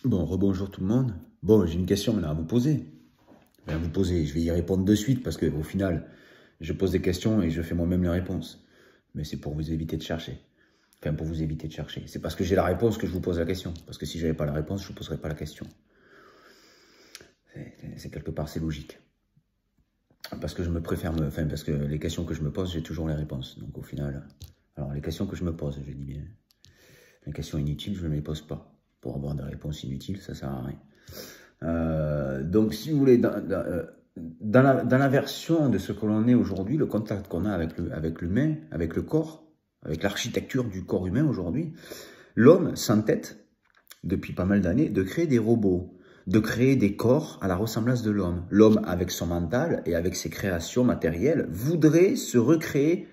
Bon, rebonjour tout le monde. Bon, j'ai une question maintenant à vous poser. Je vais y répondre de suite parce qu'au final, je pose des questions et je fais moi-même les réponses. Mais c'est pour vous éviter de chercher. Enfin, pour vous éviter de chercher. C'est parce que j'ai la réponse que je vous pose la question. Parce que si je n'avais pas la réponse, je ne vous poserais pas la question. C'est quelque part, c'est logique. Parce que je me préfère Enfin, parce que les questions que je me pose, j'ai toujours les réponses. Donc au final... Alors, les questions que je me pose, je dis bien... Les questions inutiles, je ne les pose pas. Pour avoir des réponses inutiles, ça ne sert à rien. Donc, si vous voulez, dans la version de ce que l'on est aujourd'hui, le contact qu'on a avec l'humain, avec le corps, avec l'architecture du corps humain aujourd'hui, l'homme s'entête, depuis pas mal d'années, de créer des robots, de créer des corps à la ressemblance de l'homme. L'homme, avec son mental et avec ses créations matérielles, voudrait se recréer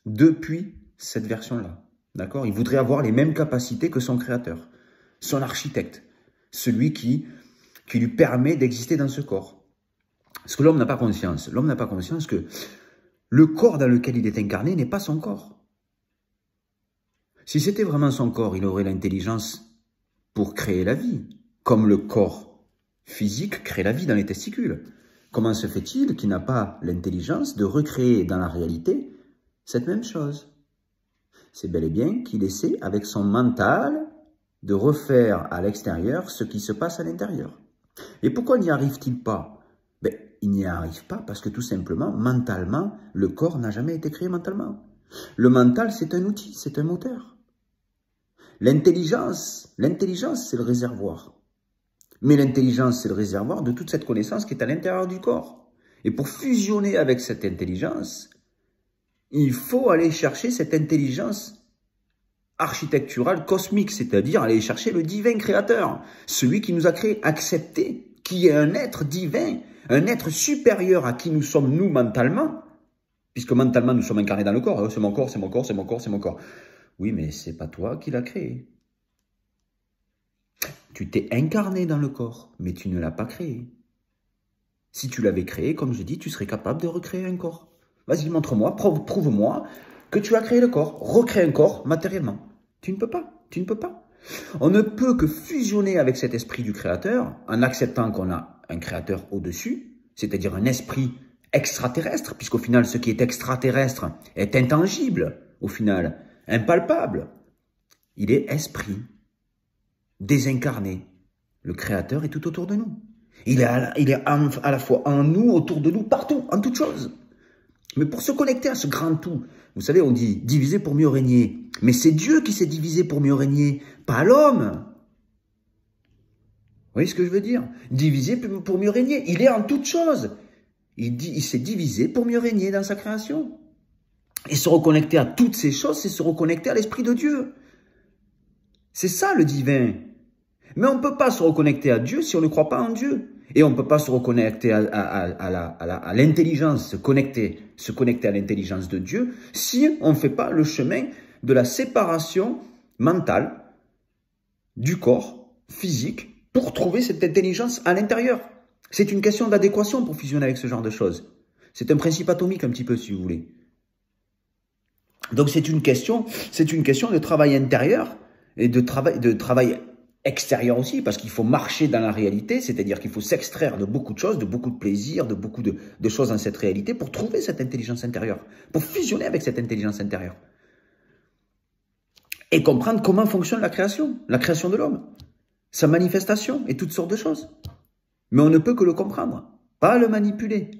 depuis cette version-là. D'accord? Il voudrait avoir les mêmes capacités que son créateur, son architecte, celui qui lui permet d'exister dans ce corps. Parce que l'homme n'a pas conscience. L'homme n'a pas conscience que le corps dans lequel il est incarné n'est pas son corps. Si c'était vraiment son corps, il aurait l'intelligence pour créer la vie, comme le corps physique crée la vie dans les testicules. Comment se fait-il qu'il n'a pas l'intelligence de recréer dans la réalité cette même chose? C'est bel et bien qu'il essaie, avec son mental, de refaire à l'extérieur ce qui se passe à l'intérieur. Et pourquoi n'y arrive-t-il pas? Ben, il n'y arrive pas parce que tout simplement, mentalement, le corps n'a jamais été créé mentalement. Le mental, c'est un outil, c'est un moteur. L'intelligence, c'est le réservoir. Mais l'intelligence, c'est le réservoir de toute cette connaissance qui est à l'intérieur du corps. Et pour fusionner avec cette intelligence, il faut aller chercher cette intelligence architecturale cosmique, c'est-à-dire aller chercher le divin créateur, celui qui nous a créé, accepté, qui est un être divin, un être supérieur à qui nous sommes nous mentalement, puisque mentalement nous sommes incarnés dans le corps, c'est mon corps, c'est mon corps, c'est mon corps, c'est mon corps. Oui, mais c'est pas toi qui l'as créé. Tu t'es incarné dans le corps, mais tu ne l'as pas créé. Si tu l'avais créé, comme je dis, tu serais capable de recréer un corps. Vas-y, montre-moi, prouve-moi que tu as créé le corps, recrée un corps matériellement. Tu ne peux pas, tu ne peux pas. On ne peut que fusionner avec cet esprit du créateur en acceptant qu'on a un créateur au-dessus, c'est-à-dire un esprit extraterrestre, puisqu'au final, ce qui est extraterrestre est intangible, au final, impalpable. Il est esprit, désincarné. Le créateur est tout autour de nous. Il est à la fois en nous, autour de nous, partout, en toutes choses. Mais pour se connecter à ce grand tout, vous savez, on dit diviser pour mieux régner. Mais c'est Dieu qui s'est divisé pour mieux régner, pas l'homme. Vous voyez ce que je veux dire? Diviser pour mieux régner. Il est en toutes choses. Il s'est divisé pour mieux régner dans sa création. Et se reconnecter à toutes ces choses, c'est se reconnecter à l'Esprit de Dieu. C'est ça le divin. Mais on ne peut pas se reconnecter à Dieu si on ne croit pas en Dieu. Et on ne peut pas se reconnecter à l'intelligence, se connecter à l'intelligence de Dieu si on ne fait pas le chemin de la séparation mentale du corps physique pour trouver cette intelligence à l'intérieur. C'est une question d'adéquation pour fusionner avec ce genre de choses. C'est un principe atomique un petit peu, si vous voulez. Donc c'est une question de travail intérieur et de travail extérieur aussi, parce qu'il faut marcher dans la réalité, c'est-à-dire qu'il faut s'extraire de beaucoup de choses, de beaucoup de plaisirs, de beaucoup de choses dans cette réalité pour trouver cette intelligence intérieure, pour fusionner avec cette intelligence intérieure. Et comprendre comment fonctionne la création de l'homme, sa manifestation et toutes sortes de choses. Mais on ne peut que le comprendre, pas le manipuler,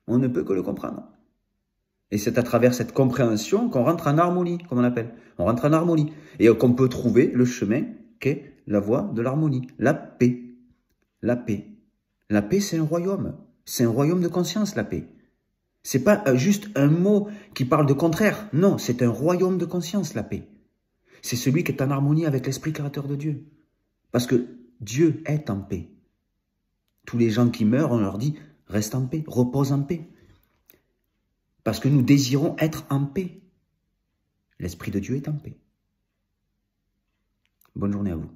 on ne peut que le comprendre. Et c'est à travers cette compréhension qu'on rentre en harmonie, comme on appelle. On rentre en harmonie. Et qu'on peut trouver le chemin qu'est la voie de l'harmonie. La paix. La paix. La paix, c'est un royaume. C'est un royaume de conscience, la paix. C'est pas juste un mot qui parle de contraire. Non, c'est un royaume de conscience, la paix. C'est celui qui est en harmonie avec l'esprit créateur de Dieu. Parce que Dieu est en paix. Tous les gens qui meurent, on leur dit, reste en paix, repose en paix. Parce que nous désirons être en paix. L'Esprit de Dieu est en paix. Bonne journée à vous.